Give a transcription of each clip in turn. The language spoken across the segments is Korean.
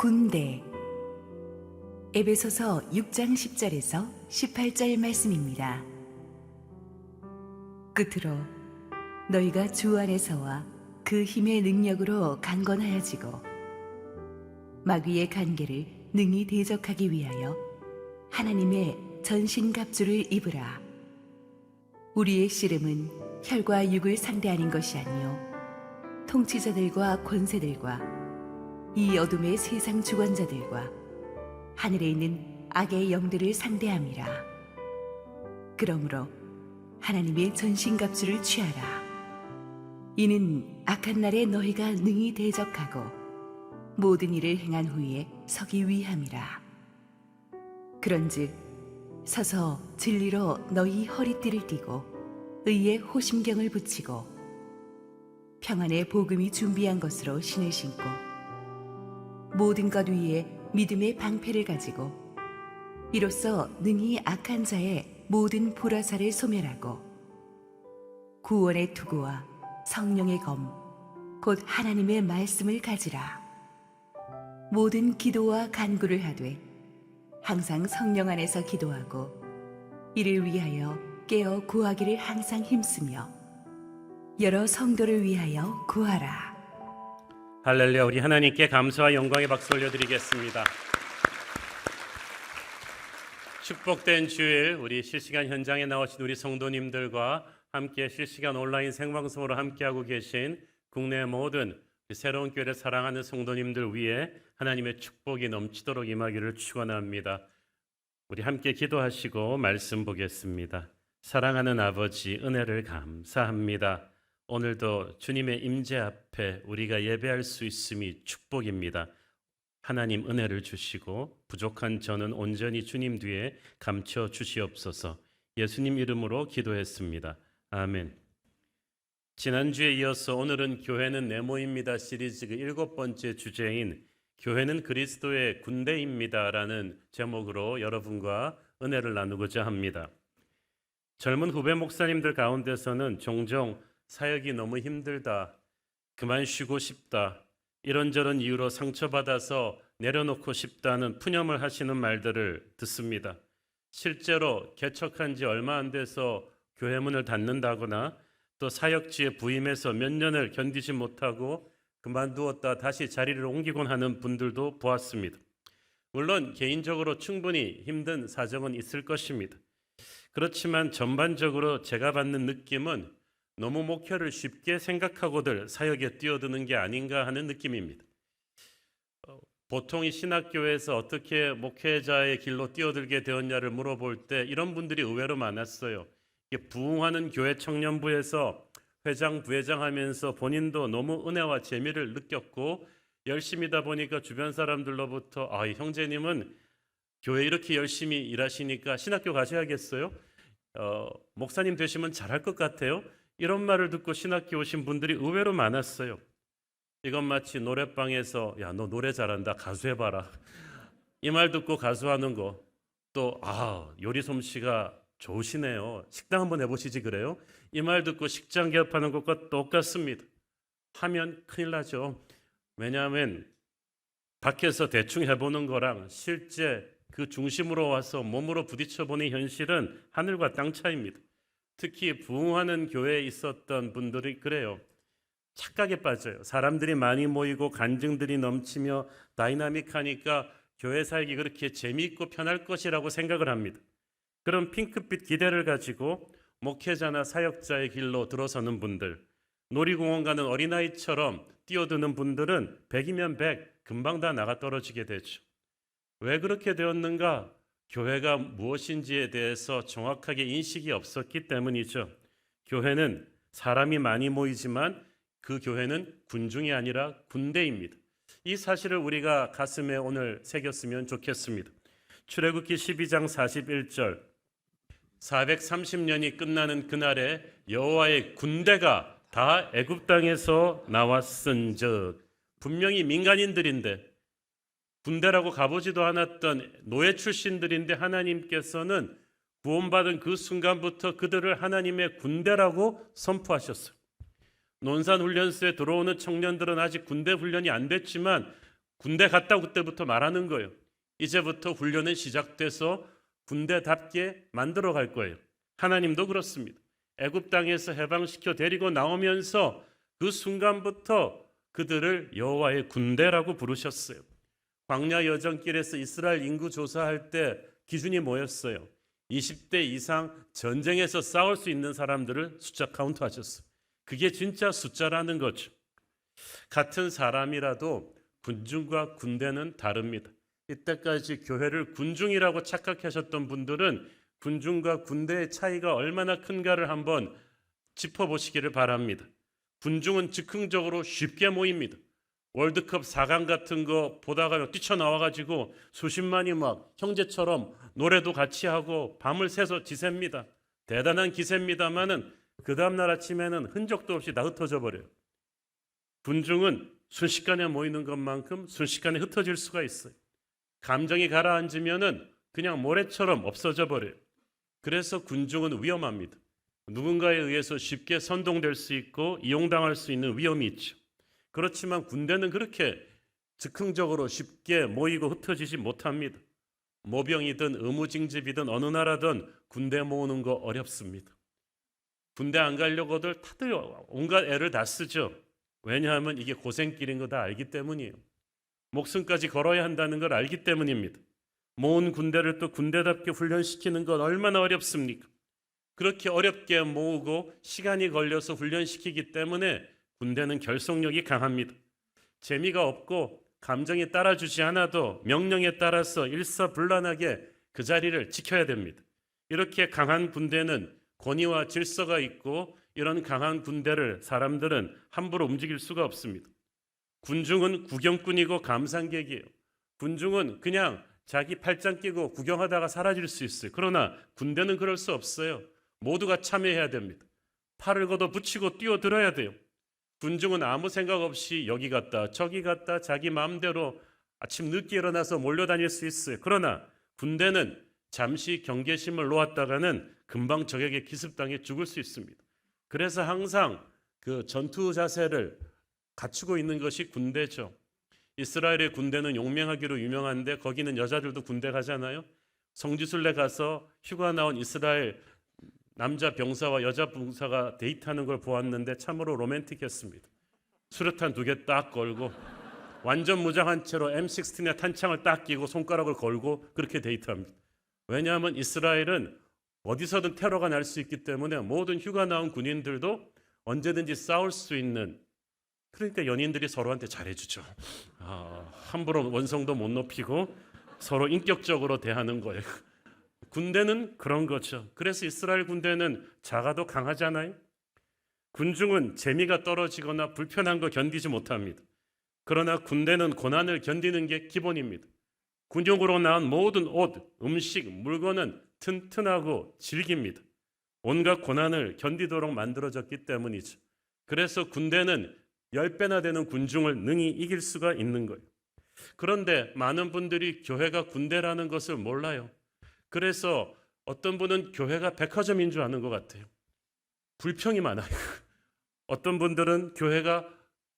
군대. 에베소서 6장 10절에서 18절 말씀입니다. 끝으로 너희가 주 안에서와 그 힘의 능력으로 강건하여지고 마귀의 간계를 능히 대적하기 위하여 하나님의 전신갑주를 입으라. 우리의 씨름은 혈과 육을 상대하는 것이 아니요 통치자들과 권세들과 이 어둠의 세상 주관자들과 하늘에 있는 악의 영들을 상대함이라. 그러므로 하나님의 전신갑주를 취하라. 이는 악한 날에 너희가 능히 대적하고 모든 일을 행한 후에 서기 위함이라. 그런즉 서서 진리로 너희 허리띠를 띠고 의의 호심경을 붙이고 평안의 복음이 준비한 것으로 신을 신고 모든 것 위에 믿음의 방패를 가지고 이로써 능히 악한 자의 모든 불화살을 소멸하고 구원의 투구와 성령의 검 곧 하나님의 말씀을 가지라. 모든 기도와 간구를 하되 항상 성령 안에서 기도하고 이를 위하여 깨어 구하기를 항상 힘쓰며 여러 성도를 위하여 구하라. 할렐루야. 우리 하나님께 감사와 영광의 박수 올려드리겠습니다. 축복된 주일, 우리 실시간 현장에 나오신 우리 성도님들과 함께 실시간 온라인 생방송으로 함께하고 계신 국내 모든 새로운 교회를 사랑하는 성도님들 위해 하나님의 축복이 넘치도록 임하기를 축원합니다. 우리 함께 기도하시고 말씀 보겠습니다. 사랑하는 아버지, 은혜를 감사합니다. 오늘도 주님의 임재 앞에 우리가 예배할 수 있음이 축복입니다. 하나님 은혜를 주시고 부족한 저는 온전히 주님 뒤에 감춰 주시옵소서. 예수님 이름으로 기도했습니다. 아멘. 지난주에 이어서 오늘은 교회는 네모입니다 시리즈 그 7번째 주제인 교회는 그리스도의 군대입니다 라는 제목으로 여러분과 은혜를 나누고자 합니다. 젊은 후배 목사님들 가운데서는 종종 사역이 너무 힘들다, 그만 쉬고 싶다, 이런저런 이유로 상처받아서 내려놓고 싶다는 푸념을 하시는 말들을 듣습니다. 실제로 개척한 지 얼마 안 돼서 교회 문을 닫는다거나 또 사역지에 부임해서 몇 년을 견디지 못하고 그만두었다 다시 자리를 옮기곤 하는 분들도 보았습니다. 물론 개인적으로 충분히 힘든 사정은 있을 것입니다. 그렇지만 전반적으로 제가 받는 느낌은 너무 목회를 쉽게 생각하고들 사역에 뛰어드는 게 아닌가 하는 느낌입니다. 보통 이 신학교에서 어떻게 목회자의 길로 뛰어들게 되었냐를 물어볼 때 이런 분들이 의외로 많았어요. 부흥하는 교회 청년부에서 회장, 부회장 하면서 본인도 너무 은혜와 재미를 느꼈고 열심히다 보니까 주변 사람들로부터 형제님은 교회 이렇게 열심히 일하시니까 신학교 가셔야겠어요? 목사님 되시면 잘할 것 같아요? 이런 말을 듣고 신학교 오신 분들이 의외로 많았어요. 이건 마치 노래방에서 야, 너 노래 잘한다, 가수해봐라. 이 말 듣고 가수하는 거, 또 요리 솜씨가 좋으시네요, 식당 한번 해보시지 그래요? 이 말 듣고 식장 개업하는 것과 똑같습니다. 하면 큰일 나죠. 왜냐하면 밖에서 대충 해보는 거랑 실제 그 중심으로 와서 몸으로 부딪혀보는 현실은 하늘과 땅 차이입니다. 특히 부흥하는 교회에 있었던 분들이 그래요. 착각에 빠져요. 사람들이 많이 모이고 간증들이 넘치며 다이나믹하니까 교회 사역이 그렇게 재미있고 편할 것이라고 생각을 합니다. 그런 핑크빛 기대를 가지고 목회자나 사역자의 길로 들어서는 분들, 놀이공원 가는 어린아이처럼 뛰어드는 분들은 100이면 100, 금방 다 나가 떨어지게 되죠. 왜 그렇게 되었는가? 교회가 무엇인지에 대해서 정확하게 인식이 없었기 때문이죠. 교회는 사람이 많이 모이지만 그 교회는 군중이 아니라 군대입니다. 이 사실을 우리가 가슴에 오늘 새겼으면 좋겠습니다. 출애굽기 12장 41절, 430년이 끝나는 그날에 여호와의 군대가 다 애굽 땅에서 나왔은즉, 분명히 민간인들인데 군대라고 가보지도 않았던 노예 출신들인데 하나님께서는 구원받은 그 순간부터 그들을 하나님의 군대라고 선포하셨어요. 논산훈련소에 들어오는 청년들은 아직 군대 훈련이 안 됐지만 군대 갔다고 그때부터 말하는 거예요. 이제부터 훈련은 시작돼서 군대답게 만들어 갈 거예요. 하나님도 그렇습니다. 애굽 땅에서 해방시켜 데리고 나오면서 그 순간부터 그들을 여호와의 군대라고 부르셨어요. 광야 여정길에서 이스라엘 인구 조사할 때 기준이 뭐였어요? 20대 이상 전쟁에서 싸울 수 있는 사람들을 숫자 카운트하셨어요. 그게 진짜 숫자라는 거죠. 같은 사람이라도 군중과 군대는 다릅니다. 이때까지 교회를 군중이라고 착각하셨던 분들은 군중과 군대의 차이가 얼마나 큰가를 한번 짚어보시기를 바랍니다. 군중은 즉흥적으로 쉽게 모입니다. 월드컵 4강 같은 거 보다가 뛰쳐나와가지고 수십만이 막 형제처럼 노래도 같이 하고 밤을 새서 지셉니다. 대단한 기세입니다마는 그 다음날 아침에는 흔적도 없이 다 흩어져 버려요. 군중은 순식간에 모이는 것만큼 순식간에 흩어질 수가 있어요. 감정이 가라앉으면은 그냥 모래처럼 없어져 버려요. 그래서 군중은 위험합니다. 누군가에 의해서 쉽게 선동될 수 있고 이용당할 수 있는 위험이 있죠. 그렇지만 군대는 그렇게 즉흥적으로 쉽게 모이고 흩어지지 못합니다. 모병이든 의무징집이든 어느 나라든 군대 모으는 거 어렵습니다. 군대 안 가려고들 다들 온갖 애를 다 쓰죠. 왜냐하면 이게 고생길인 거 다 알기 때문이에요. 목숨까지 걸어야 한다는 걸 알기 때문입니다. 모은 군대를 또 군대답게 훈련시키는 건 얼마나 어렵습니까? 그렇게 어렵게 모으고 시간이 걸려서 훈련시키기 때문에 군대는 결속력이 강합니다. 재미가 없고 감정이 따라주지 않아도 명령에 따라서 일사불란하게 그 자리를 지켜야 됩니다. 이렇게 강한 군대는 권위와 질서가 있고 이런 강한 군대를 사람들은 함부로 움직일 수가 없습니다. 군중은 구경꾼이고 감상객이에요. 군중은 그냥 자기 팔짱 끼고 구경하다가 사라질 수 있어요. 그러나 군대는 그럴 수 없어요. 모두가 참여해야 됩니다. 팔을 걷어 붙이고 뛰어들어야 돼요. 군중은 아무 생각 없이 여기 갔다 저기 갔다 자기 마음대로 아침 늦게 일어나서 몰려다닐 수 있어요. 그러나 군대는 잠시 경계심을 놓았다가는 금방 적에게 기습당해 죽을 수 있습니다. 그래서 항상 그 전투 자세를 갖추고 있는 것이 군대죠. 이스라엘의 군대는 용맹하기로 유명한데 거기는 여자들도 군대 가잖아요. 성지순례 가서 휴가 나온 이스라엘 남자 병사와 여자 병사가 데이트하는 걸 보았는데 참으로 로맨틱했습니다. 수류탄 2개 딱 걸고 완전 무장한 채로 M16의 탄창을 딱 끼고 손가락을 걸고 그렇게 데이트합니다. 왜냐하면 이스라엘은 어디서든 테러가 날 수 있기 때문에 모든 휴가 나온 군인들도 언제든지 싸울 수 있는, 그러니까 연인들이 서로한테 잘해주죠. 함부로 원성도 못 높이고 서로 인격적으로 대하는 거예요. 군대는 그런 거죠. 그래서 이스라엘 군대는 작아도 강하잖아요. 군중은 재미가 떨어지거나 불편한 거 견디지 못합니다. 그러나 군대는 고난을 견디는 게 기본입니다. 군용으로 나온 모든 옷, 음식, 물건은 튼튼하고 질깁니다. 온갖 고난을 견디도록 만들어졌기 때문이죠. 그래서 군대는 10배나 되는 군중을 능히 이길 수가 있는 거예요. 그런데 많은 분들이 교회가 군대라는 것을 몰라요. 그래서 어떤 분은 교회가 백화점인 줄 아는 것 같아요. 불평이 많아요. 어떤 분들은 교회가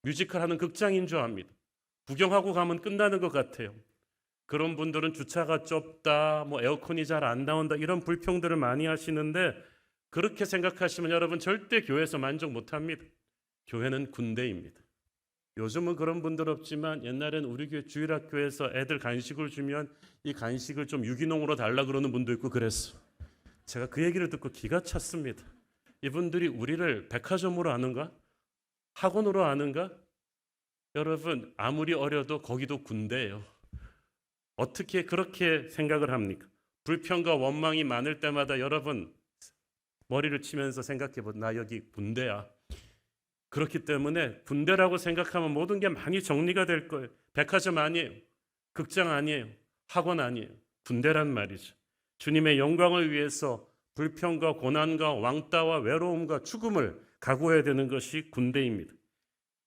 뮤지컬 하는 극장인 줄 압니다. 구경하고 가면 끝나는 것 같아요. 그런 분들은 주차가 좁다, 에어컨이 잘 안 나온다, 이런 불평들을 많이 하시는데 그렇게 생각하시면 여러분 절대 교회에서 만족 못합니다. 교회는 군대입니다. 요즘은 그런 분들 없지만 옛날엔 우리 교회 주일학교에서 애들 간식을 주면 이 간식을 좀 유기농으로 달라 그러는 분도 있고 그랬어. 제가 그 얘기를 듣고 기가 찼습니다. 이분들이 우리를 백화점으로 아는가? 학원으로 아는가? 여러분 아무리 어려도 거기도 군대예요. 어떻게 그렇게 생각을 합니까? 불평과 원망이 많을 때마다 여러분 머리를 치면서 생각해보세요. 나 여기 군대야. 그렇기 때문에 군대라고 생각하면 모든 게 많이 정리가 될 거예요. 백화점 아니에요. 극장 아니에요. 학원 아니에요. 군대란 말이죠. 주님의 영광을 위해서 불평과 고난과 왕따와 외로움과 죽음을 각오해야 되는 것이 군대입니다.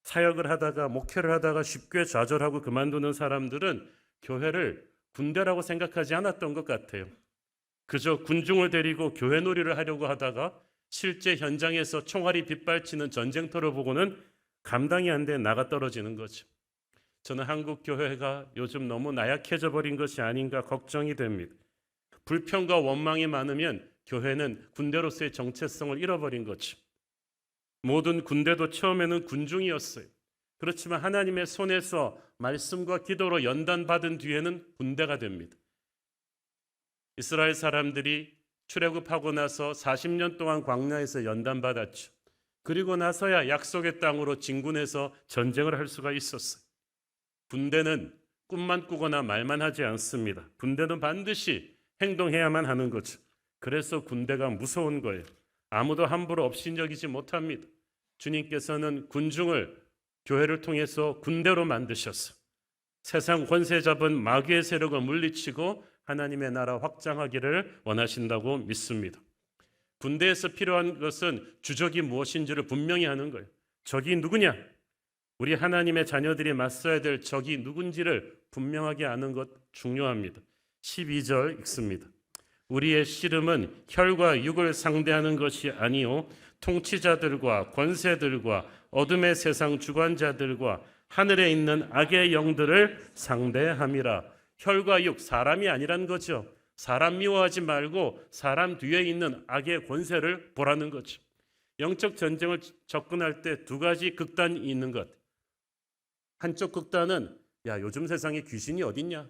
사역을 하다가 목회를 하다가 쉽게 좌절하고 그만두는 사람들은 교회를 군대라고 생각하지 않았던 것 같아요. 그저 군중을 데리고 교회 놀이를 하려고 하다가 실제 현장에서 총알이 빗발치는 전쟁터를 보고는 감당이 안 돼 나가 떨어지는 거죠. 저는 한국 교회가 요즘 너무 나약해져 버린 것이 아닌가 걱정이 됩니다. 불평과 원망이 많으면 교회는 군대로서의 정체성을 잃어버린 거죠. 모든 군대도 처음에는 군중이었어요. 그렇지만 하나님의 손에서 말씀과 기도로 연단받은 뒤에는 군대가 됩니다. 이스라엘 사람들이 출애굽하고 나서 40년 동안 광야에서 연단받았죠. 그리고 나서야 약속의 땅으로 진군해서 전쟁을 할 수가 있었어요. 군대는 꿈만 꾸거나 말만 하지 않습니다. 군대는 반드시 행동해야만 하는 거죠. 그래서 군대가 무서운 거예요. 아무도 함부로 업신여기지 못합니다. 주님께서는 군중을 교회를 통해서 군대로 만드셨어. 세상 권세 잡은 마귀의 세력을 물리치고 하나님의 나라 확장하기를 원하신다고 믿습니다. 군대에서 필요한 것은 주적이 무엇인지를 분명히 하는 거예요. 적이 누구냐? 우리 하나님의 자녀들이 맞서야 될 적이 누군지를 분명하게 아는 것 중요합니다. 12절 읽습니다. 우리의 씨름은 혈과 육을 상대하는 것이 아니요 통치자들과 권세들과 어둠의 세상 주관자들과 하늘에 있는 악의 영들을 상대함이라. 혈과 육, 사람이 아니란 거죠. 사람 미워하지 말고 사람 뒤에 있는 악의 권세를 보라는 거죠. 영적 전쟁을 접근할 때 두 가지 극단이 있는 것. 한쪽 극단은 요즘 세상에 귀신이 어딨냐?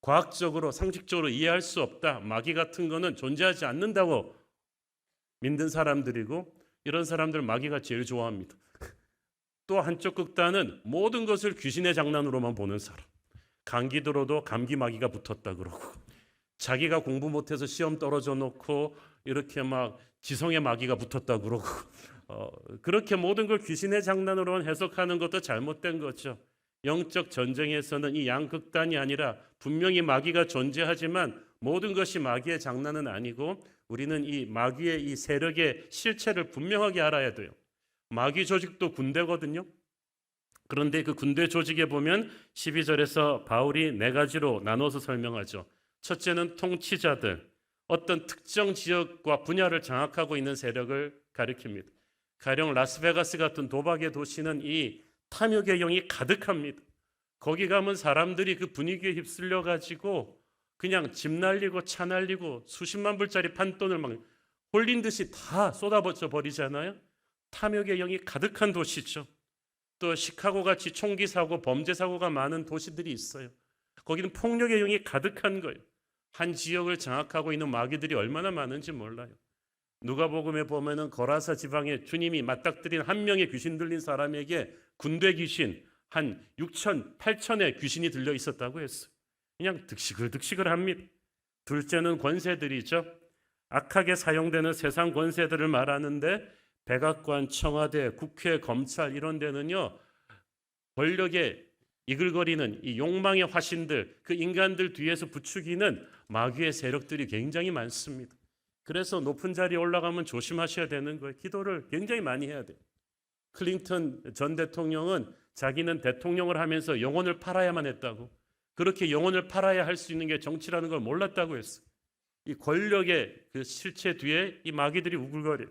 과학적으로 상식적으로 이해할 수 없다. 마귀 같은 거는 존재하지 않는다고 믿는 사람들이고, 이런 사람들 마귀가 제일 좋아합니다. 또 한쪽 극단은 모든 것을 귀신의 장난으로만 보는 사람. 감기 들어도 감기 마귀가 붙었다 그러고, 자기가 공부 못해서 시험 떨어져 놓고 이렇게 막 지성의 마귀가 붙었다 그러고, 그렇게 모든 걸 귀신의 장난으로만 해석하는 것도 잘못된 거죠. 영적 전쟁에서는 이 양극단이 아니라 분명히 마귀가 존재하지만 모든 것이 마귀의 장난은 아니고, 우리는 이 마귀의 이 세력의 실체를 분명하게 알아야 돼요. 마귀 조직도 군대거든요. 그런데 그 군대 조직에 보면 12절에서 바울이 네 가지로 나눠서 설명하죠. 첫째는 통치자들, 어떤 특정 지역과 분야를 장악하고 있는 세력을 가리킵니다. 가령 라스베가스 같은 도박의 도시는 이 탐욕의 영이 가득합니다. 거기 가면 사람들이 그 분위기에 휩쓸려 가지고 그냥 집 날리고 차 날리고 수십만 불짜리 판돈을 막 홀린 듯이 다 쏟아버려 버리잖아요. 탐욕의 영이 가득한 도시죠. 또 시카고같이 총기 사고, 범죄 사고가 많은 도시들이 있어요. 거기는 폭력의 영이 가득한 거예요. 한 지역을 장악하고 있는 마귀들이 얼마나 많은지 몰라요. 누가복음에 보면은 거라사 지방에 주님이 맞닥뜨린 한 명의 귀신 들린 사람에게 군대 귀신 한 6천, 8천의 귀신이 들려 있었다고 했어요. 그냥 득식을 합니다. 둘째는 권세들이죠. 악하게 사용되는 세상 권세들을 말하는데, 백악관, 청와대, 국회, 검찰 이런 데는요, 권력에 이글거리는 이 욕망의 화신들, 그 인간들 뒤에서 부추기는 마귀의 세력들이 굉장히 많습니다. 그래서 높은 자리에 올라가면 조심하셔야 되는 거예요. 기도를 굉장히 많이 해야 돼요. 클린턴 전 대통령은 자기는 대통령을 하면서 영혼을 팔아야만 했다고, 그렇게 영혼을 팔아야 할 수 있는 게 정치라는 걸 몰랐다고 했어요. 이 권력의 그 실체 뒤에 이 마귀들이 우글거려요.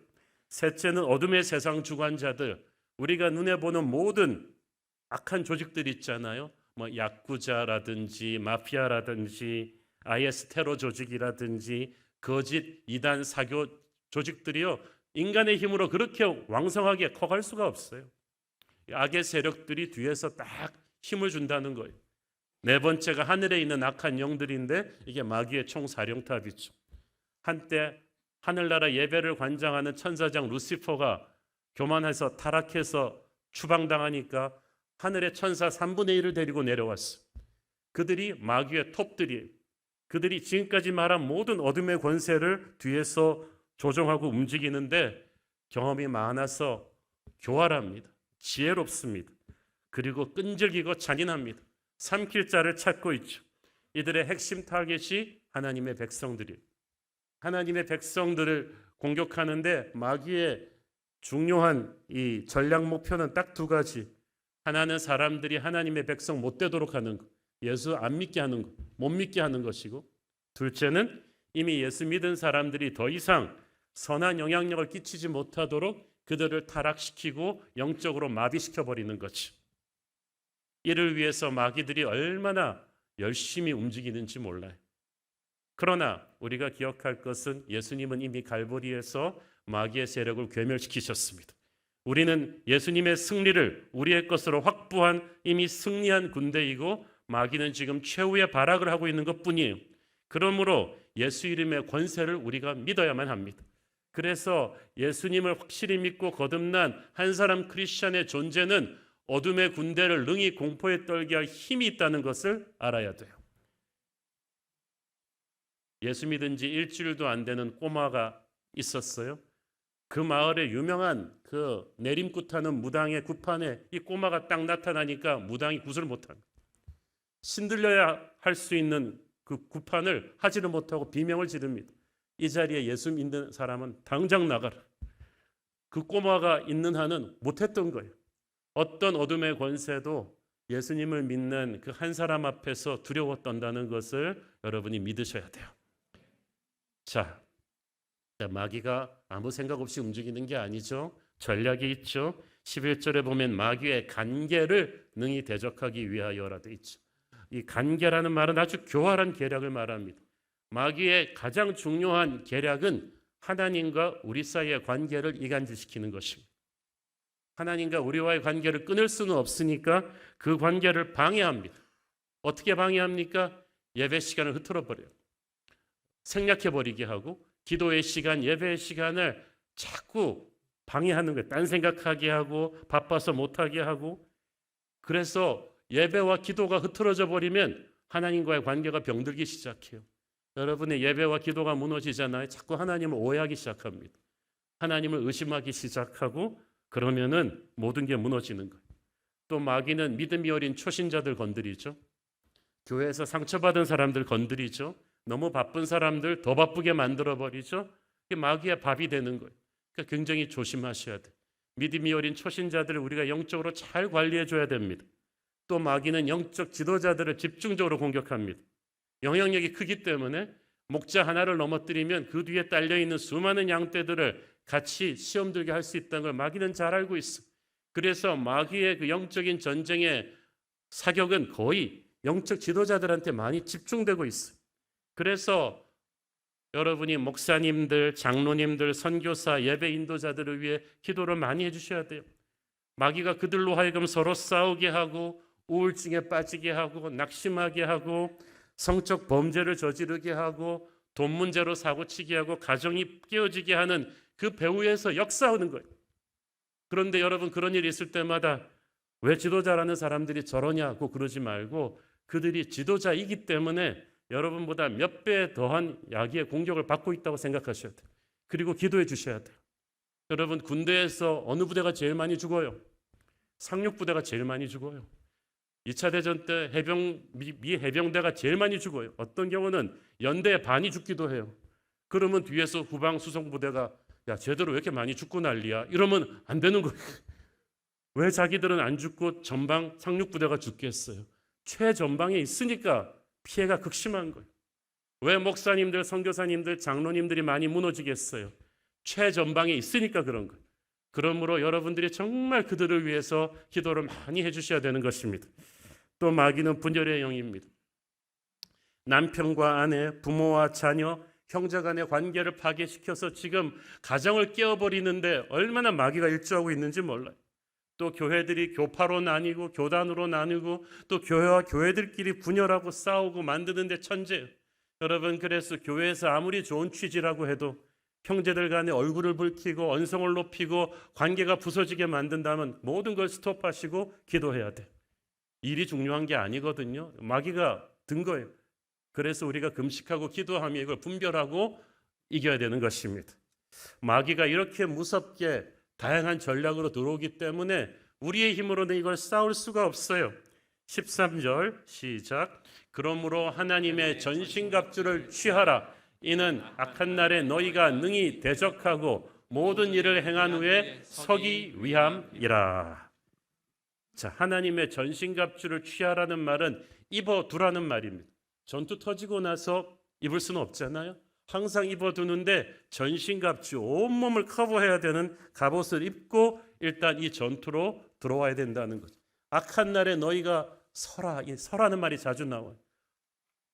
셋째는 어둠의 세상 주관자들, 우리가 눈에 보는 모든 악한 조직들 있잖아요. 뭐 야쿠자라든지 마피아라든지 IS 테러 조직이라든지 거짓 이단 사교 조직들이요, 인간의 힘으로 그렇게 왕성하게 커갈 수가 없어요. 악의 세력들이 뒤에서 딱 힘을 준다는 거예요. 네 번째가 하늘에 있는 악한 영들인데, 이게 마귀의 총사령탑이죠. 한때 하늘나라 예배를 관장하는 천사장 루시퍼가 교만해서 타락해서 추방당하니까 하늘의 천사 3분의 1을 데리고 내려왔어. 그들이 마귀의 톱들이, 그들이 지금까지 말한 모든 어둠의 권세를 뒤에서 조종하고 움직이는데, 경험이 많아서 교활합니다. 지혜롭습니다. 그리고 끈질기고 잔인합니다. 삼킬 자를 찾고 있죠. 이들의 핵심 타겟이 하나님의 백성들이에요. 하나님의 백성들을 공격하는데 마귀의 중요한 이 전략 목표는 딱 두 가지. 하나는 사람들이 하나님의 백성 못 되도록 하는 것, 예수 안 믿게 하는 것, 못 믿게 하는 것이고, 둘째는 이미 예수 믿은 사람들이 더 이상 선한 영향력을 끼치지 못하도록 그들을 타락시키고 영적으로 마비시켜 버리는 거지. 이를 위해서 마귀들이 얼마나 열심히 움직이는지 몰라요. 그러나 우리가 기억할 것은 예수님은 이미 갈보리에서 마귀의 세력을 괴멸시키셨습니다. 우리는 예수님의 승리를 우리의 것으로 확보한 이미 승리한 군대이고 마귀는 지금 최후의 발악을 하고 있는 것뿐이에요. 그러므로 예수 이름의 권세를 우리가 믿어야만 합니다. 그래서 예수님을 확실히 믿고 거듭난 한 사람 크리스찬의 존재는 어둠의 군대를 능히 공포에 떨게 할 힘이 있다는 것을 알아야 돼요. 예수 믿은 지 일주일도 안 되는 꼬마가 있었어요. 그 마을에 유명한 그 내림굿하는 무당의 굿판에 이 꼬마가 딱 나타나니까 무당이 굿을 못합니다. 신들려야 할 수 있는 그 굿판을 하지를 못하고 비명을 지릅니다. 이 자리에 예수 믿는 사람은 당장 나가라. 그 꼬마가 있는 한은 못했던 거예요. 어떤 어둠의 권세도 예수님을 믿는 그 한 사람 앞에서 두려워 떤다는 것을 여러분이 믿으셔야 돼요. 자, 마귀가 아무 생각 없이 움직이는 게 아니죠. 전략이 있죠. 11절에 보면 마귀의 간계를 능히 대적하기 위하여라 돼 있죠. 이 간계라는 말은 아주 교활한 계략을 말합니다. 마귀의 가장 중요한 계략은 하나님과 우리 사이의 관계를 이간질시키는 것입니다. 하나님과 우리와의 관계를 끊을 수는 없으니까 그 관계를 방해합니다. 어떻게 방해합니까? 예배 시간을 흐트러버려요. 생략해버리게 하고 기도의 시간, 예배의 시간을 자꾸 방해하는 거예요. 딴 생각하게 하고 바빠서 못하게 하고. 그래서 예배와 기도가 흐트러져 버리면 하나님과의 관계가 병들기 시작해요. 여러분의 예배와 기도가 무너지잖아요. 자꾸 하나님을 오해하기 시작합니다. 하나님을 의심하기 시작하고 그러면은 모든 게 무너지는 거예요. 또 마귀는 믿음이 어린 초신자들 건드리죠. 교회에서 상처받은 사람들 건드리죠. 너무 바쁜 사람들 더 바쁘게 만들어버리죠. 그게 마귀의 밥이 되는 거예요. 그러니까 굉장히 조심하셔야 돼요. 믿음이 어린 초신자들을 우리가 영적으로 잘 관리해줘야 됩니다. 또 마귀는 영적 지도자들을 집중적으로 공격합니다. 영향력이 크기 때문에 목자 하나를 넘어뜨리면 그 뒤에 딸려있는 수많은 양떼들을 같이 시험 들게 할 수 있다는 걸 마귀는 잘 알고 있어. 그래서 마귀의 그 영적인 전쟁의 사격은 거의 영적 지도자들한테 많이 집중되고 있어요. 그래서 여러분이 목사님들, 장로님들, 선교사, 예배 인도자들을 위해 기도를 많이 해주셔야 돼요. 마귀가 그들로 하여금 서로 싸우게 하고 우울증에 빠지게 하고 낙심하게 하고 성적 범죄를 저지르게 하고 돈 문제로 사고치게 하고 가정이 깨어지게 하는 그 배후에서 역사하는 거예요. 그런데 여러분 그런 일이 있을 때마다 왜 지도자라는 사람들이 저러냐고 그러지 말고 그들이 지도자이기 때문에 여러분보다 몇 배 더한 야기의 공격을 받고 있다고 생각하셔야 돼요. 그리고 기도해 주셔야 돼요. 여러분 군대에서 어느 부대가 제일 많이 죽어요? 상륙부대가 제일 많이 죽어요. 2차 대전 때 미 해병대가 제일 많이 죽어요. 어떤 경우는 연대의 반이 죽기도 해요. 그러면 뒤에서 후방 수송부대가 야 쟤들 왜 이렇게 많이 죽고 난리야? 이러면 안 되는 거예요. 왜 자기들은 안 죽고 전방 상륙부대가 죽겠어요? 최전방에 있으니까 피해가 극심한 거예요. 왜 목사님들, 선교사님들, 장로님들이 많이 무너지겠어요? 최전방에 있으니까 그런 거예요. 그러므로 여러분들이 정말 그들을 위해서 기도를 많이 해주셔야 되는 것입니다. 또 마귀는 분열의 영입니다. 남편과 아내, 부모와 자녀, 형제 간의 관계를 파괴시켜서 지금 가정을 깨어버리는데 얼마나 마귀가 일조하고 있는지 몰라요. 또 교회들이 교파로 나뉘고 교단으로 나누고 또 교회와 교회들끼리 분열하고 싸우고 만드는데 천재예요. 여러분 그래서 교회에서 아무리 좋은 취지라고 해도 형제들 간에 얼굴을 붉히고 언성을 높이고 관계가 부서지게 만든다면 모든 걸 스톱하시고 기도해야 돼요. 일이 중요한 게 아니거든요. 마귀가 든 거예요. 그래서 우리가 금식하고 기도하며 이걸 분별하고 이겨야 되는 것입니다. 마귀가 이렇게 무섭게 다양한 전략으로 들어오기 때문에 우리의 힘으로는 이걸 싸울 수가 없어요. 13절 시작. 그러므로 하나님의 전신갑주를 취하라. 이는 악한 날에 너희가 능히 대적하고 모든 일을 행한 후에 서기 위함이라. 자, 하나님의 전신갑주를 취하라는 말은 입어두라는 말입니다. 전투 터지고 나서 입을 수는 없잖아요. 항상 입어두는데 전신갑주, 온몸을 커버해야 되는 갑옷을 입고 일단 이 전투로 들어와야 된다는 거죠. 악한 날에 너희가 서라. 이 서라는 말이 자주 나와요.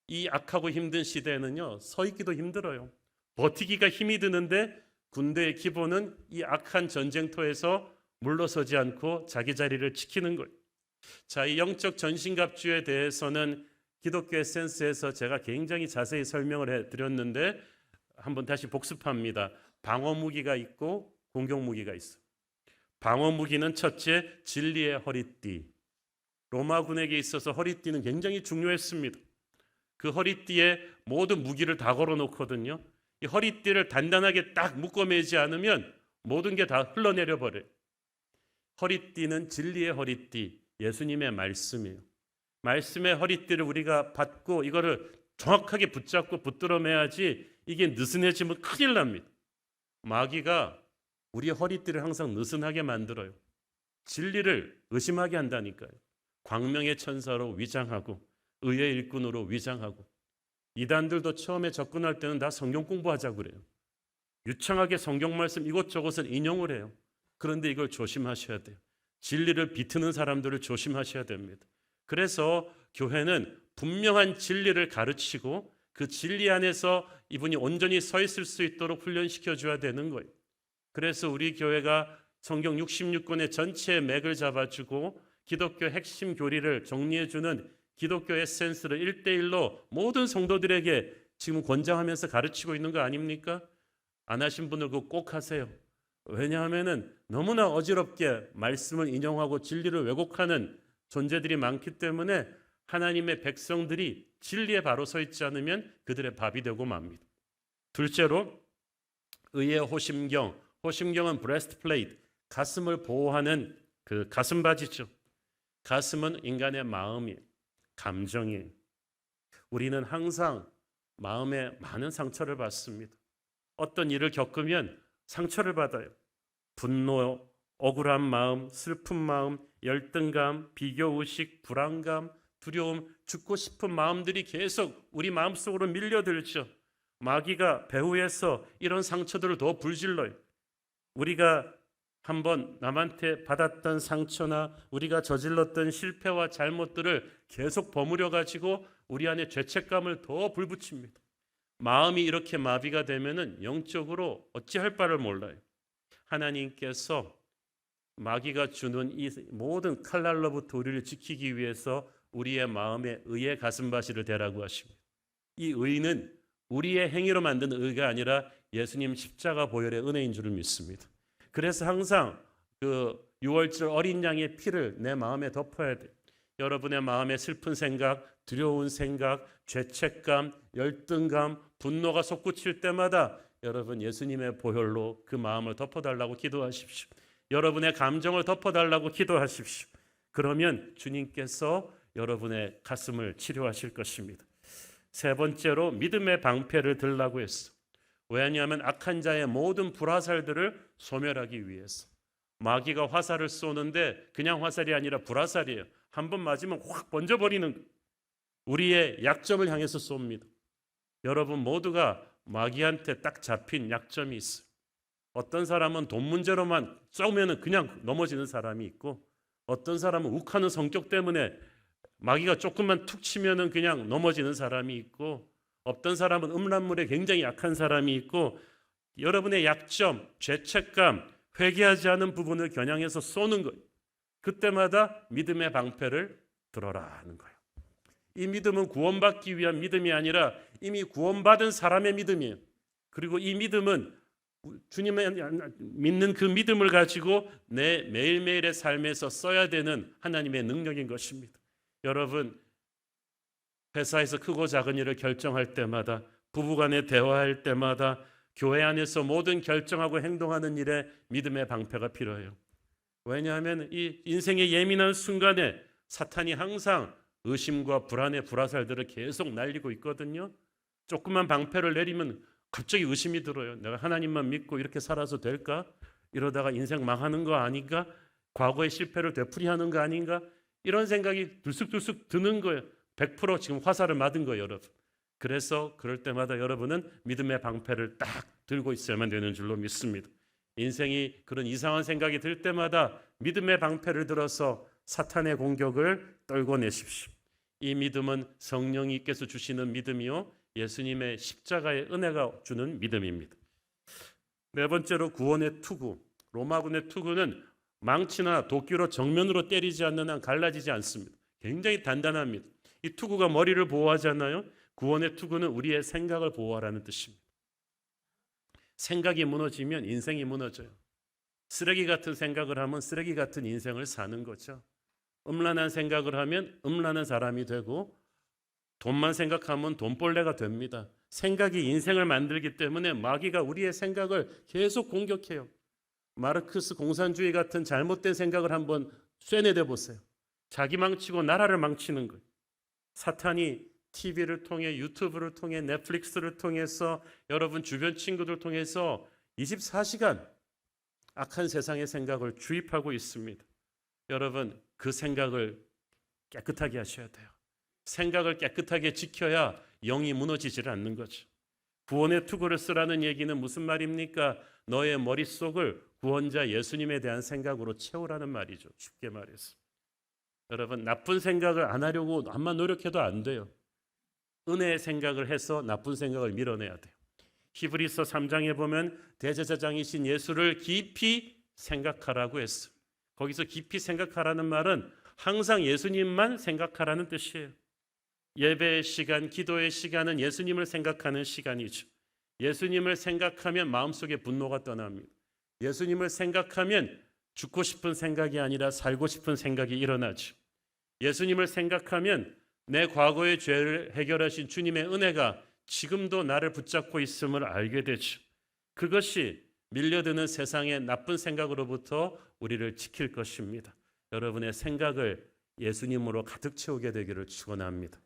이 악하고 힘든 시대에는요, 서 있기도 힘들어요. 버티기가 힘이 드는데 군대의 기본은 이 악한 전쟁터에서 물러서지 않고 자기 자리를 지키는 거예요. 자, 이 영적 전신갑주에 대해서는 기독교 에센스에서 제가 굉장히 자세히 설명을 해드렸는데 한번 다시 복습합니다. 방어 무기가 있고 공격 무기가 있어요. 방어 무기는 첫째, 진리의 허리띠. 로마군에게 있어서 허리띠는 굉장히 중요했습니다. 그 허리띠에 모든 무기를 다 걸어놓거든요. 이 허리띠를 단단하게 딱 묶어매지 않으면 모든 게 다 흘러내려 버려요. 허리띠는 진리의 허리띠, 예수님의 말씀이에요. 말씀의 허리띠를 우리가 받고 이거를 정확하게 붙잡고 붙들어 매야지 이게 느슨해지면 큰일 납니다. 마귀가 우리 허리띠를 항상 느슨하게 만들어요. 진리를 의심하게 한다니까요. 광명의 천사로 위장하고 의의 일꾼으로 위장하고, 이단들도 처음에 접근할 때는 다 성경 공부하자고 그래요. 유창하게 성경 말씀 이것저것을 인용을 해요. 그런데 이걸 조심하셔야 돼요. 진리를 비트는 사람들을 조심하셔야 됩니다. 그래서 교회는 분명한 진리를 가르치고 그 진리 안에서 이분이 온전히 서 있을 수 있도록 훈련시켜 줘야 되는 거예요. 그래서 우리 교회가 성경 66권의 전체의 맥을 잡아주고 기독교 핵심 교리를 정리해주는 기독교 에센스를 1대1로 모든 성도들에게 지금 권장하면서 가르치고 있는 거 아닙니까? 안 하신 분들 그거 꼭 하세요. 왜냐하면 너무나 어지럽게 말씀을 인용하고 진리를 왜곡하는 존재들이 많기 때문에 하나님의 백성들이 진리에 바로 서 있지 않으면 그들의 밥이 되고 맙니다. 둘째로 의의 호심경. 호심경은 브레스트플레이트, 가슴을 보호하는 그 가슴바지죠. 가슴은 인간의 마음이에요. 감정이에요. 우리는 항상 마음에 많은 상처를 받습니다. 어떤 일을 겪으면 상처를 받아요. 분노, 억울한 마음, 슬픈 마음, 열등감, 비교의식, 불안감, 두려움, 죽고 싶은 마음들이 계속 우리 마음속으로 밀려들죠. 마귀가 배후에서 이런 상처들을 더 불질러요. 우리가 한번 남한테 받았던 상처나 우리가 저질렀던 실패와 잘못들을 계속 버무려 가지고 우리 안에 죄책감을 더 불붙입니다. 마음이 이렇게 마비가 되면은 영적으로 어찌할 바를 몰라요. 하나님께서 마귀가 주는 이 모든 칼날로부터 우리를 지키기 위해서 우리의 마음에 의의 가슴바지를 대라고 하십니다. 이 의는 우리의 행위로 만든 의가 아니라 예수님 십자가 보혈의 은혜인 줄을 믿습니다. 그래서 항상 그 6월절 어린 양의 피를 내 마음에 덮어야 돼요. 여러분의 마음에 슬픈 생각, 두려운 생각, 죄책감, 열등감, 분노가 솟구칠 때마다 여러분 예수님의 보혈로 그 마음을 덮어달라고 기도하십시오. 여러분의 감정을 덮어달라고 기도하십시오. 그러면 주님께서 여러분의 가슴을 치료하실 것입니다. 세 번째로 믿음의 방패를 들라고 했어. 왜냐하면 악한 자의 모든 불화살들을 소멸하기 위해서. 마귀가 화살을 쏘는데 그냥 화살이 아니라 불화살이에요. 한 번 맞으면 확 번져버리는, 우리의 약점을 향해서 쏩니다. 여러분 모두가 마귀한테 딱 잡힌 약점이 있어요. 어떤 사람은 돈 문제로만 쏘면 그냥 넘어지는 사람이 있고, 어떤 사람은 욱하는 성격 때문에 마귀가 조금만 툭 치면 그냥 넘어지는 사람이 있고, 어떤 사람은 음란물에 굉장히 약한 사람이 있고, 여러분의 약점, 죄책감, 회개하지 않은 부분을 겨냥해서 쏘는 거예요. 그때마다 믿음의 방패를 들어라 하는 거예요. 이 믿음은 구원받기 위한 믿음이 아니라 이미 구원받은 사람의 믿음이에요. 그리고 이 믿음은 주님의 믿는 그 믿음을 가지고 내 매일매일의 삶에서 써야 되는 하나님의 능력인 것입니다. 여러분, 회사에서 크고 작은 일을 결정할 때마다, 부부간에 대화할 때마다, 교회 안에서 모든 결정하고 행동하는 일에 믿음의 방패가 필요해요. 왜냐하면 이 인생의 예민한 순간에 사탄이 항상 의심과 불안의 불화살들을 계속 날리고 있거든요. 조그만 방패를 내리면 갑자기 의심이 들어요. 내가 하나님만 믿고 이렇게 살아서 될까? 이러다가 인생 망하는 거 아닌가? 과거의 실패를 되풀이하는 거 아닌가? 이런 생각이 들쑥들쑥 드는 거예요. 100% 지금 화살을 맞은 거예요, 여러분. 그래서 그럴 때마다 여러분은 믿음의 방패를 딱 들고 있어야만 되는 줄로 믿습니다. 인생이 그런 이상한 생각이 들 때마다 믿음의 방패를 들어서 사탄의 공격을 떨궈내십시오. 이 믿음은 성령님께서 주시는 믿음이요, 예수님의 십자가의 은혜가 주는 믿음입니다. 네 번째로 구원의 투구. 로마군의 투구는 망치나 도끼로 정면으로 때리지 않는 한 갈라지지 않습니다. 굉장히 단단합니다. 이 투구가 머리를 보호하잖아요. 구원의 투구는 우리의 생각을 보호하라는 뜻입니다. 생각이 무너지면 인생이 무너져요. 쓰레기 같은 생각을 하면 쓰레기 같은 인생을 사는 거죠. 음란한 생각을 하면 음란한 사람이 되고, 돈만 생각하면 돈벌레가 됩니다. 생각이 인생을 만들기 때문에 마귀가 우리의 생각을 계속 공격해요. 마르크스 공산주의 같은 잘못된 생각을 한번 쇠내려 보세요. 자기 망치고 나라를 망치는 거예요. 사탄이 TV를 통해, 유튜브를 통해, 넷플릭스를 통해서, 여러분 주변 친구들 통해서 24시간 악한 세상의 생각을 주입하고 있습니다. 여러분, 그 생각을 깨끗하게 하셔야 돼요. 생각을 깨끗하게 지켜야 영이 무너지질 않는 거죠. 구원의 투구를 쓰라는 얘기는 무슨 말입니까? 너의 머릿속을 구원자 예수님에 대한 생각으로 채우라는 말이죠. 쉽게 말해서. 여러분, 나쁜 생각을 안 하려고 암만 노력해도 안 돼요. 은혜의 생각을 해서 나쁜 생각을 밀어내야 돼요. 히브리서 3장에 보면 대제사장이신 예수를 깊이 생각하라고 했어요. 거기서 깊이 생각하라는 말은 항상 예수님만 생각하라는 뜻이에요. 예배의 시간, 기도의 시간은 예수님을 생각하는 시간이죠. 예수님을 생각하면 마음속에 분노가 떠납니다. 예수님을 생각하면 죽고 싶은 생각이 아니라 살고 싶은 생각이 일어나죠. 예수님을 생각하면 내 과거의 죄를 해결하신 주님의 은혜가 지금도 나를 붙잡고 있음을 알게 되죠. 그것이 밀려드는 세상의 나쁜 생각으로부터 우리를 지킬 것입니다. 여러분의 생각을 예수님으로 가득 채우게 되기를 축원합니다.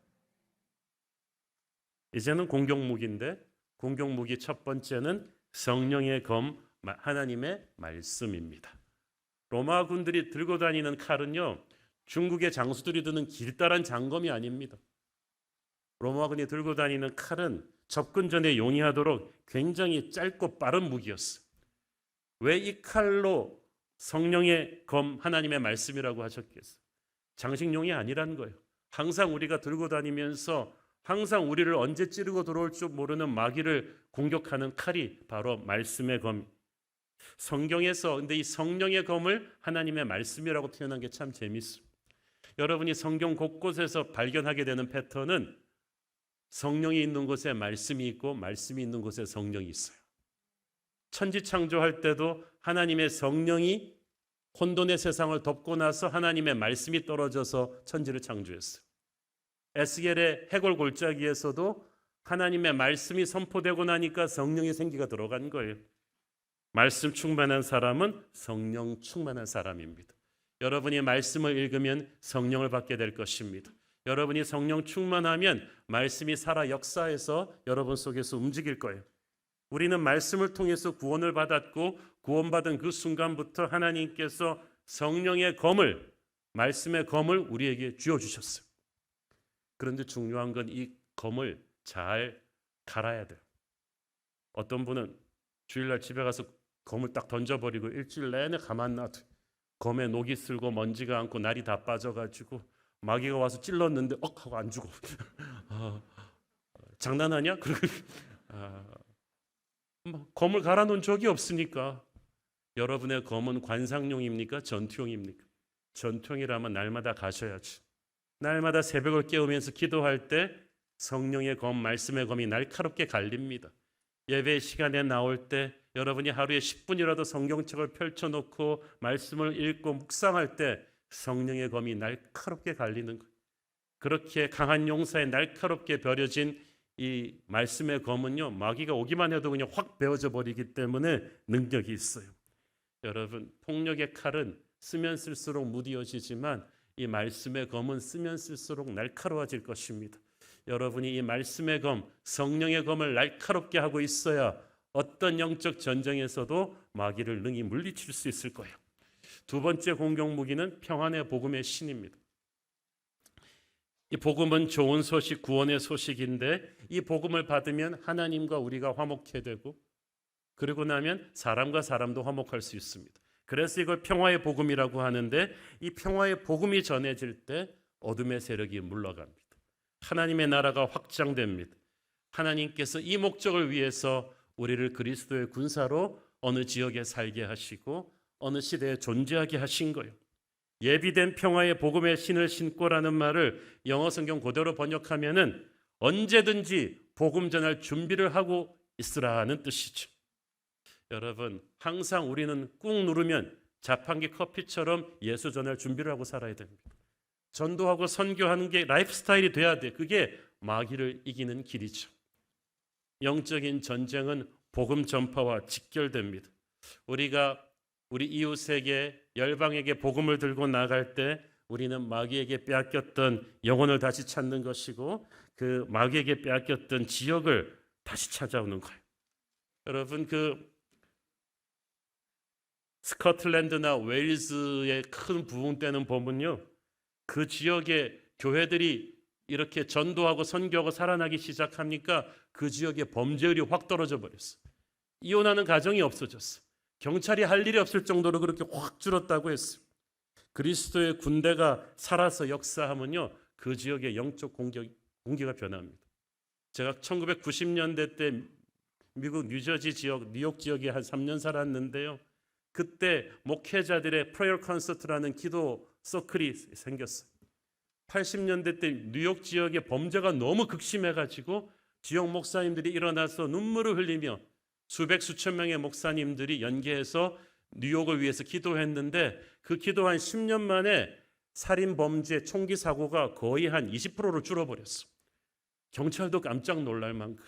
이제는 공격무기인데, 공격무기 첫 번째는 성령의 검, 하나님의 말씀입니다. 로마군들이 들고 다니는 칼은요, 중국의 장수들이 드는 길다란 장검이 아닙니다. 로마군이 들고 다니는 칼은 접근 전에 용이하도록 굉장히 짧고 빠른 무기였어요. 왜 이 칼로 성령의 검, 하나님의 말씀이라고 하셨겠어요? 장식용이 아니라는 거예요. 항상 우리가 들고 다니면서 항상 우리를 언제 찌르고 들어올 줄 모르는 마귀를 공격하는 칼이 바로 말씀의 검. 성경에서 근데 이 성령의 검을 하나님의 말씀이라고 표현한 게 참 재밌어요. 여러분이 성경 곳곳에서 발견하게 되는 패턴은 성령이 있는 곳에 말씀이 있고 말씀이 있는 곳에 성령이 있어요. 천지 창조할 때도 하나님의 성령이 혼돈의 세상을 덮고 나서 하나님의 말씀이 떨어져서 천지를 창조했어요. 에스겔의 해골 골짜기에서도 하나님의 말씀이 선포되고 나니까 성령의 생기가 들어간 거예요. 말씀 충만한 사람은 성령 충만한 사람입니다. 여러분이 말씀을 읽으면 성령을 받게 될 것입니다. 여러분이 성령 충만하면 말씀이 살아 역사해서 여러분 속에서 움직일 거예요. 우리는 말씀을 통해서 구원을 받았고 구원받은 그 순간부터 하나님께서 성령의 검을, 말씀의 검을 우리에게 쥐어주셨어요. 그런데 중요한 건 이 검을 잘 갈아야 돼요. 어떤 분은 주일날 집에 가서 검을 딱 던져버리고 일주일 내내 가만 놔둬. 검에 녹이 슬고 먼지가 앉고 날이 다 빠져가지고 마귀가 와서 찔렀는데 하고 안 죽어. 장난하냐? 검을 갈아놓은 적이 없으니까. 여러분의 검은 관상용입니까? 전투용입니까? 전투용이라면 날마다 가셔야지. 날마다 새벽을 깨우면서 기도할 때 성령의 검, 말씀의 검이 날카롭게 갈립니다. 예배 시간에 나올 때 여러분이 하루에 10분이라도 성경책을 펼쳐놓고 말씀을 읽고 묵상할 때 성령의 검이 날카롭게 갈리는 거예요. 그렇게 강한 용사에 날카롭게 벼려진 이 말씀의 검은요, 마귀가 오기만 해도 그냥 확 베어져 버리기 때문에 능력이 있어요. 여러분, 폭력의 칼은 쓰면 쓸수록 무뎌지지만 이 말씀의 검은 쓰면 쓸수록 날카로워질 것입니다. 여러분이 이 말씀의 검, 성령의 검을 날카롭게 하고 있어야 어떤 영적 전쟁에서도 마귀를 능히 물리칠 수 있을 거예요. 두 번째 공격 무기는 평안의 복음의 신입니다. 이 복음은 좋은 소식, 구원의 소식인데 이 복음을 받으면 하나님과 우리가 화목해 되고 그러고 나면 사람과 사람도 화목할 수 있습니다. 그래서 이걸 평화의 복음이라고 하는데, 이 평화의 복음이 전해질 때 어둠의 세력이 물러갑니다. 하나님의 나라가 확장됩니다. 하나님께서 이 목적을 위해서 우리를 그리스도의 군사로 어느 지역에 살게 하시고 어느 시대에 존재하게 하신 거예요. 예비된 평화의 복음의 신을 신고라는 말을 영어 성경 그대로 번역하면은 언제든지 복음 전할 준비를 하고 있으라는 뜻이죠. 여러분, 항상 우리는 꾹 누르면 자판기 커피처럼 예수 전할 준비를 하고 살아야 됩니다. 전도하고 선교하는 게 라이프 스타일이 돼야 돼. 그게 마귀를 이기는 길이죠. 영적인 전쟁은 복음 전파와 직결됩니다. 우리가 우리 이웃에게, 열방에게 복음을 들고 나갈 때 우리는 마귀에게 빼앗겼던 영혼을 다시 찾는 것이고, 그 마귀에게 빼앗겼던 지역을 다시 찾아오는 거예요. 여러분, 그 스코틀랜드나 웨일즈의 큰 부흥 때는 보면요, 그 지역의 교회들이 이렇게 전도하고 선교하고 살아나기 시작하니까 그 지역의 범죄율이 확 떨어져 버렸어. 이혼하는 가정이 없어졌어. 경찰이 할 일이 없을 정도로 그렇게 확 줄었다고 했어요. 그리스도의 군대가 살아서 역사하면요, 그 지역의 영적 공기가 변합니다. 제가 1990년대 때 미국 뉴저지 지역, 뉴욕 지역에 한 3년 살았는데요. 그때 목회자들의 프레이어 콘서트라는 기도 서클이 생겼어요. 80년대 때 뉴욕 지역의 범죄가 너무 극심해가지고 지역 목사님들이 일어나서 눈물을 흘리며 수백 수천 명의 목사님들이 연계해서 뉴욕을 위해서 기도했는데, 그 기도한 10년 만에 살인 범죄 총기 사고가 거의 한 20%로 줄어버렸어. 경찰도 깜짝 놀랄 만큼.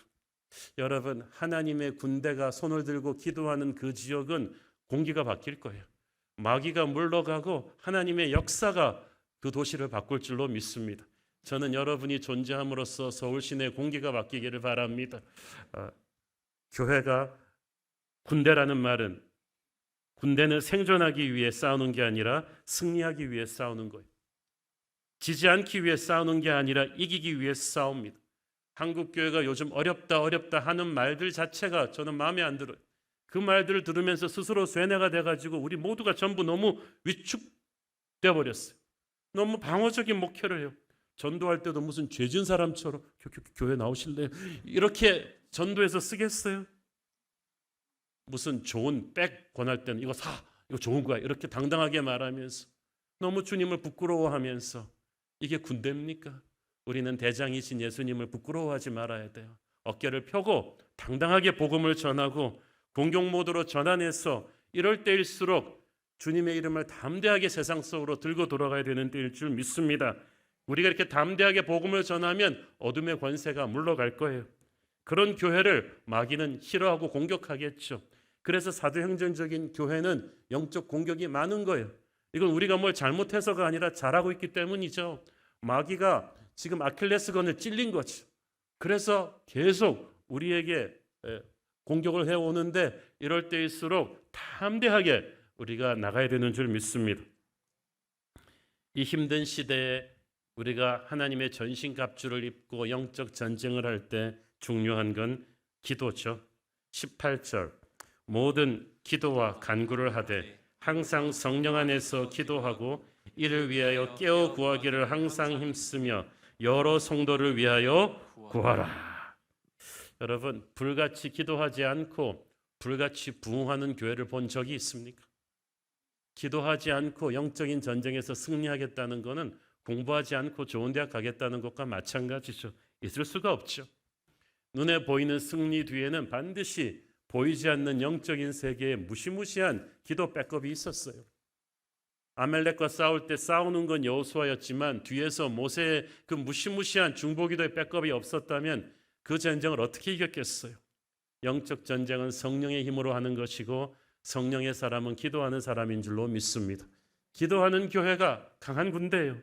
여러분, 하나님의 군대가 손을 들고 기도하는 그 지역은 공기가 바뀔 거예요. 마귀가 물러가고 하나님의 역사가 그 도시를 바꿀 줄로 믿습니다. 저는 여러분이 존재함으로써 서울 시내 공기가 바뀌기를 바랍니다. 교회가, 군대라는 말은 군대는 생존하기 위해 싸우는 게 아니라 승리하기 위해 싸우는 거예요. 지지 않기 위해 싸우는 게 아니라 이기기 위해 싸웁니다. 한국 교회가 요즘 어렵다 하는 말들 자체가 저는 마음에 안 들어요. 그 말들을 들으면서 스스로 쇠뇌가 돼가지고 우리 모두가 전부 너무 위축돼 버렸어요. 너무 방어적인 목회를 해요. 전도할 때도 무슨 죄진 사람처럼 교회 나오실래요? 이렇게 전도해서 쓰겠어요? 무슨 좋은 백 권할 때는 이거 사, 이거 좋은 거야, 이렇게 당당하게 말하면서 너무 주님을 부끄러워하면서, 이게 군대입니까? 우리는 대장이신 예수님을 부끄러워하지 말아야 돼요. 어깨를 펴고 당당하게 복음을 전하고 공격 모드로 전환해서, 이럴 때일수록 주님의 이름을 담대하게 세상 속으로 들고 돌아가야 되는 때일 줄 믿습니다. 우리가 이렇게 담대하게 복음을 전하면 어둠의 권세가 물러갈 거예요. 그런 교회를 마귀는 싫어하고 공격하겠죠. 그래서 사도행전적인 교회는 영적 공격이 많은 거예요. 이건 우리가 뭘 잘못해서가 아니라 잘하고 있기 때문이죠. 마귀가 지금 아킬레스건을 찔린 거죠. 그래서 계속 우리에게 공격을 해오는데, 이럴 때일수록 담대하게 우리가 나가야 되는 줄 믿습니다. 이 힘든 시대에 우리가 하나님의 전신갑주를 입고 영적 전쟁을 할 때 중요한 건 기도죠. 18절, 모든 기도와 간구를 하되 항상 성령 안에서 기도하고 이를 위하여 깨어 구하기를 항상 힘쓰며 여러 성도를 위하여 구하라. 여러분, 불같이 기도하지 않고 불같이 부흥하는 교회를 본 적이 있습니까? 기도하지 않고 영적인 전쟁에서 승리하겠다는 것은 공부하지 않고 좋은 대학 가겠다는 것과 마찬가지죠. 있을 수가 없죠. 눈에 보이는 승리 뒤에는 반드시 보이지 않는 영적인 세계에 무시무시한 기도 백업이 있었어요. 아멜렉과 싸울 때 싸우는 건 여호수아였지만 뒤에서 모세의 그 무시무시한 중보기도의 백업이 없었다면 그 전쟁을 어떻게 이겼겠어요? 영적 전쟁은 성령의 힘으로 하는 것이고 성령의 사람은 기도하는 사람인 줄로 믿습니다. 기도하는 교회가 강한 군대예요.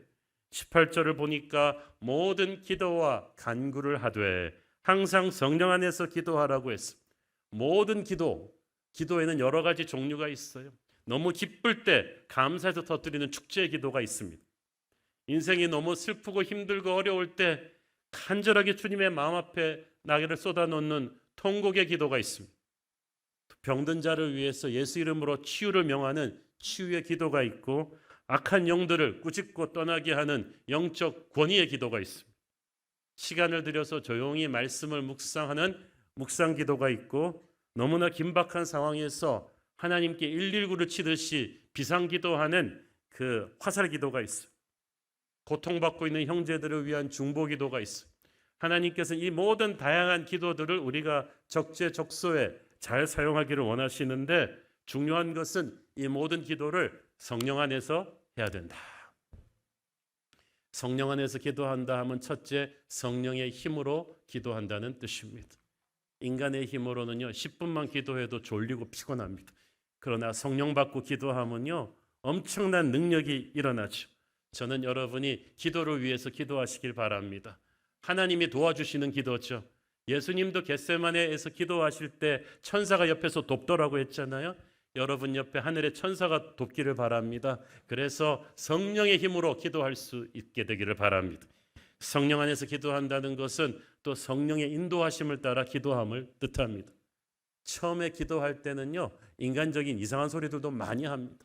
18절을 보니까 모든 기도와 간구를 하되 항상 성령 안에서 기도하라고 했습니다. 모든 기도에는 여러 가지 종류가 있어요. 너무 기쁠 때 감사해서 터뜨리는 축제의 기도가 있습니다. 인생이 너무 슬프고 힘들고 어려울 때 간절하게 주님의 마음 앞에 나귀를 쏟아놓는 통곡의 기도가 있습니다. 병든 자를 위해서 예수 이름으로 치유를 명하는 치유의 기도가 있고 악한 영들을 꾸짖고 떠나게 하는 영적 권위의 기도가 있습니다. 시간을 들여서 조용히 말씀을 묵상하는 묵상 기도가 있고 너무나 긴박한 상황에서 하나님께 119를 치듯이 비상 기도하는 그 화살 기도가 있어요. 고통받고 있는 형제들을 위한 중보 기도가 있어요. 하나님께서 이 모든 다양한 기도들을 우리가 적재적소에 잘 사용하기를 원하시는데 중요한 것은 이 모든 기도를 성령 안에서 해야 된다. 성령 안에서 기도한다 하면 첫째, 성령의 힘으로 기도한다는 뜻입니다. 인간의 힘으로는요 10분만 기도해도 졸리고 피곤합니다. 그러나 성령 받고 기도하면요 엄청난 능력이 일어나죠. 저는 여러분이 기도를 위해서 기도하시길 바랍니다. 하나님이 도와주시는 기도죠. 예수님도 겟세마네에서 기도하실 때 천사가 옆에서 돕더라고 했잖아요. 여러분 옆에 하늘의 천사가 돕기를 바랍니다. 그래서 성령의 힘으로 기도할 수 있게 되기를 바랍니다. 성령 안에서 기도한다는 것은 또 성령의 인도하심을 따라 기도함을 뜻합니다. 처음에 기도할 때는요 인간적인 이상한 소리들도 많이 합니다.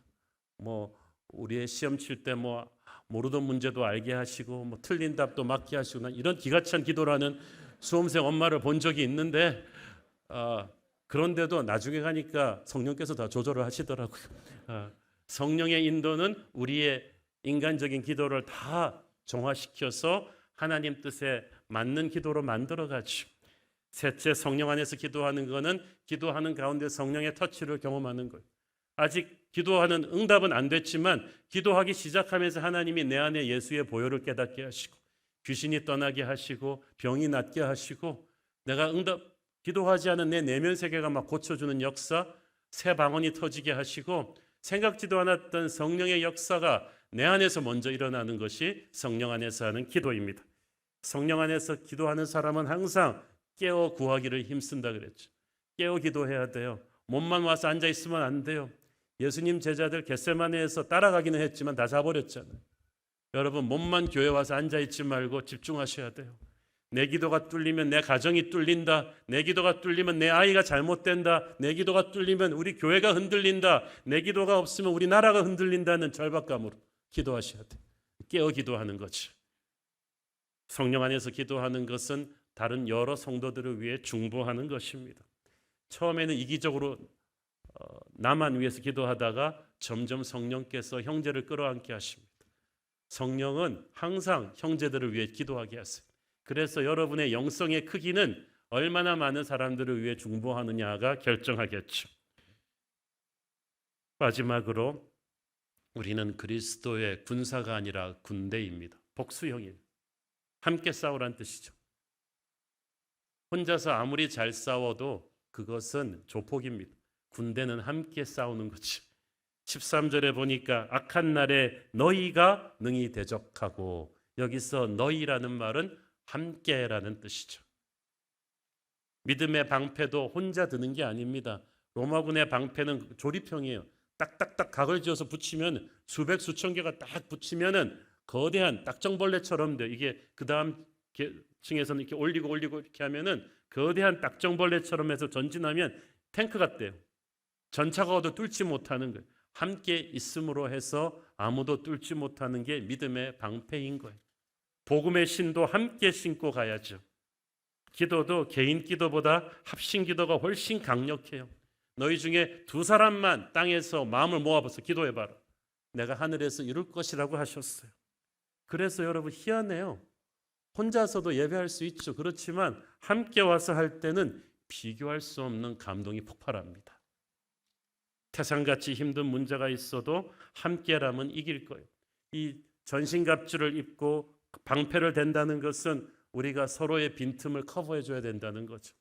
우리의 시험 칠 때 모르던 문제도 알게 하시고 틀린 답도 맞게 하시고 이런 기가 찬 기도를 하는 수험생 엄마를 본 적이 있는데 그런데도 나중에 가니까 성령께서 다 조절을 하시더라고요. 성령의 인도는 우리의 인간적인 기도를 다 정화시켜서 하나님 뜻에 맞는 기도로 만들어가죠. 셋째, 성령 안에서 기도하는 것은 기도하는 가운데 성령의 터치를 경험하는 거예요. 아직 기도하는 응답은 안 됐지만 기도하기 시작하면서 하나님이 내 안에 예수의 보혈을 깨닫게 하시고 귀신이 떠나게 하시고 병이 낫게 하시고 내가 기도하지 않은 내 내면 세계가 막 고쳐주는 역사, 새 방언이 터지게 하시고 생각지도 않았던 성령의 역사가 내 안에서 먼저 일어나는 것이 성령 안에서 하는 기도입니다. 성령 안에서 기도하는 사람은 항상 깨어 구하기를 힘쓴다 그랬죠. 깨어 기도해야 돼요. 몸만 와서 앉아 있으면 안 돼요. 예수님 제자들 겟세마네에서 따라가기는 했지만 다 자버렸잖아요. 여러분 몸만 교회 와서 앉아 있지 말고 집중하셔야 돼요. 내 기도가 뚫리면 내 가정이 뚫린다. 내 기도가 뚫리면 내 아이가 잘못된다. 내 기도가 뚫리면 우리 교회가 흔들린다. 내 기도가 없으면 우리 나라가 흔들린다는 절박감으로 기도하셔야 돼요. 깨어 기도하는 거죠. 성령 안에서 기도하는 것은 다른 여러 성도들을 위해 중보하는 것입니다. 처음에는 이기적으로 나만 위해서 기도하다가 점점 성령께서 형제를 끌어안게 하십니다. 성령은 항상 형제들을 위해 기도하게 하세요. 그래서 여러분의 영성의 크기는 얼마나 많은 사람들을 위해 중보하느냐가 결정하겠죠. 마지막으로 우리는 그리스도의 군사가 아니라 군대입니다. 복수형이에요. 함께 싸우란 뜻이죠. 혼자서 아무리 잘 싸워도 그것은 조폭입니다. 군대는 함께 싸우는 거지. 13절에 보니까 악한 날에 너희가 능히 대적하고, 여기서 너희라는 말은 함께라는 뜻이죠. 믿음의 방패도 혼자 드는 게 아닙니다. 로마군의 방패는 조립형이에요. 딱딱딱 각을 지어서 붙이면 수백 수천 개가 딱 붙이면은 거대한 딱정벌레처럼 돼요. 이게 그 다음 층에서는 이렇게 올리고 이렇게 하면은 거대한 딱정벌레처럼 해서 전진하면 탱크 같대요. 전차가 와도 뚫지 못하는 거예요. 함께 있음으로 해서 아무도 뚫지 못하는 게 믿음의 방패인 거예요. 복음의 신도 함께 신고 가야죠. 기도도 개인 기도보다 합심 기도가 훨씬 강력해요. 너희 중에 두 사람만 땅에서 마음을 모아봐서 기도해봐라. 내가 하늘에서 이룰 것이라고 하셨어요. 그래서 여러분 희한해요. 혼자서도 예배할 수 있죠. 그렇지만 함께 와서 할 때는 비교할 수 없는 감동이 폭발합니다. 태산같이 힘든 문제가 있어도 함께라면 이길 거예요. 이 전신갑주를 입고 방패를 댄다는 것은 우리가 서로의 빈틈을 커버해 줘야 된다는 거죠.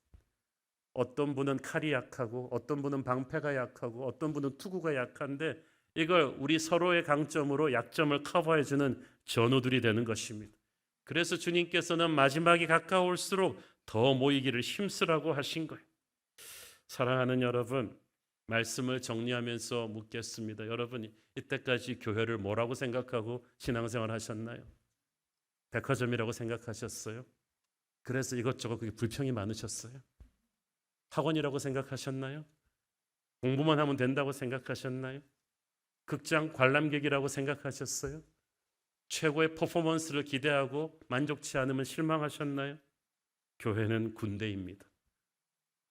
어떤 분은 칼이 약하고 어떤 분은 방패가 약하고 어떤 분은 투구가 약한데 이걸 우리 서로의 강점으로 약점을 커버해 주는 전우들이 되는 것입니다. 그래서 주님께서는 마지막이 가까울수록 더 모이기를 힘쓰라고 하신 거예요. 사랑하는 여러분, 말씀을 정리하면서 묻겠습니다. 여러분이 이때까지 교회를 뭐라고 생각하고 신앙생활 하셨나요? 백화점이라고 생각하셨어요? 그래서 이것저것 그게 불평이 많으셨어요? 학원이라고 생각하셨나요? 공부만 하면 된다고 생각하셨나요? 극장 관람객이라고 생각하셨어요? 최고의 퍼포먼스를 기대하고 만족치 않으면 실망하셨나요? 교회는 군대입니다.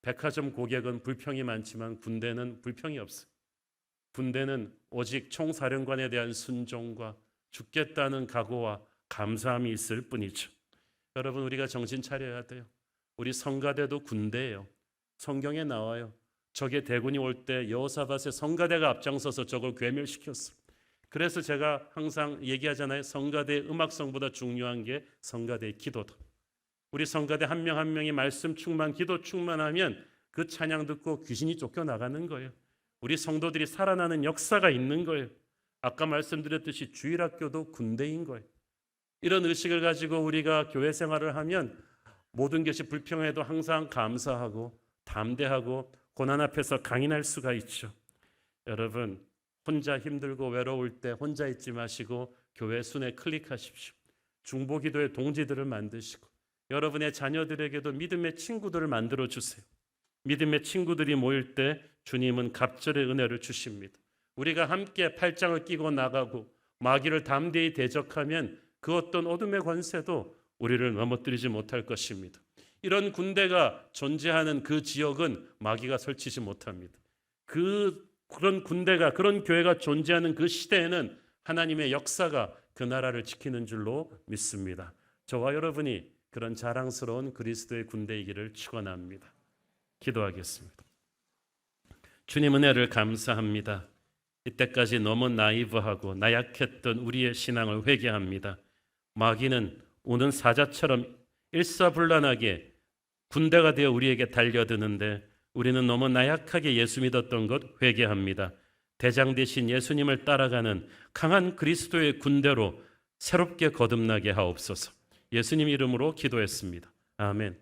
백화점 고객은 불평이 많지만 군대는 불평이 없어요. 군대는 오직 총사령관에 대한 순종과 죽겠다는 각오와 감사함이 있을 뿐이죠. 여러분, 우리가 정신 차려야 돼요. 우리 성가대도 군대예요. 성경에 나와요. 적의 대군이 올 때 여호사밧의 성가대가 앞장서서 적을 괴멸시켰어요. 그래서 제가 항상 얘기하잖아요. 성가대의 음악성보다 중요한 게 성가대의 기도다. 우리 성가대 한 명 한 명이 말씀 충만, 기도 충만하면 그 찬양 듣고 귀신이 쫓겨나가는 거예요. 우리 성도들이 살아나는 역사가 있는 거예요. 아까 말씀드렸듯이 주일학교도 군대인 거예요. 이런 의식을 가지고 우리가 교회 생활을 하면 모든 것이 불평해도 항상 감사하고 담대하고 고난 앞에서 강인할 수가 있죠. 여러분, 혼자 힘들고 외로울 때 혼자 있지 마시고 교회 순회 클릭하십시오. 중보기도의 동지들을 만드시고 여러분의 자녀들에게도 믿음의 친구들을 만들어 주세요. 믿음의 친구들이 모일 때 주님은 갑절의 은혜를 주십니다. 우리가 함께 팔짱을 끼고 나가고 마귀를 담대히 대적하면 그 어떤 어둠의 권세도 우리를 넘어뜨리지 못할 것입니다. 이런 군대가 존재하는 그 지역은 마귀가 설치지 못합니다. 그런 군대가, 그런 교회가 존재하는 그 시대에는 하나님의 역사가 그 나라를 지키는 줄로 믿습니다. 저와 여러분이 그런 자랑스러운 그리스도의 군대이기를 축원합니다. 기도하겠습니다. 주님, 은혜를 감사합니다. 이때까지 너무 나이브하고 나약했던 우리의 신앙을 회개합니다. 마귀는 우는 사자처럼 일사불란하게 군대가 되어 우리에게 달려드는데 우리는 너무 나약하게 예수 믿었던 것 회개합니다. 대장 되신 예수님을 따라가는 강한 그리스도의 군대로 새롭게 거듭나게 하옵소서. 예수님 이름으로 기도했습니다. 아멘.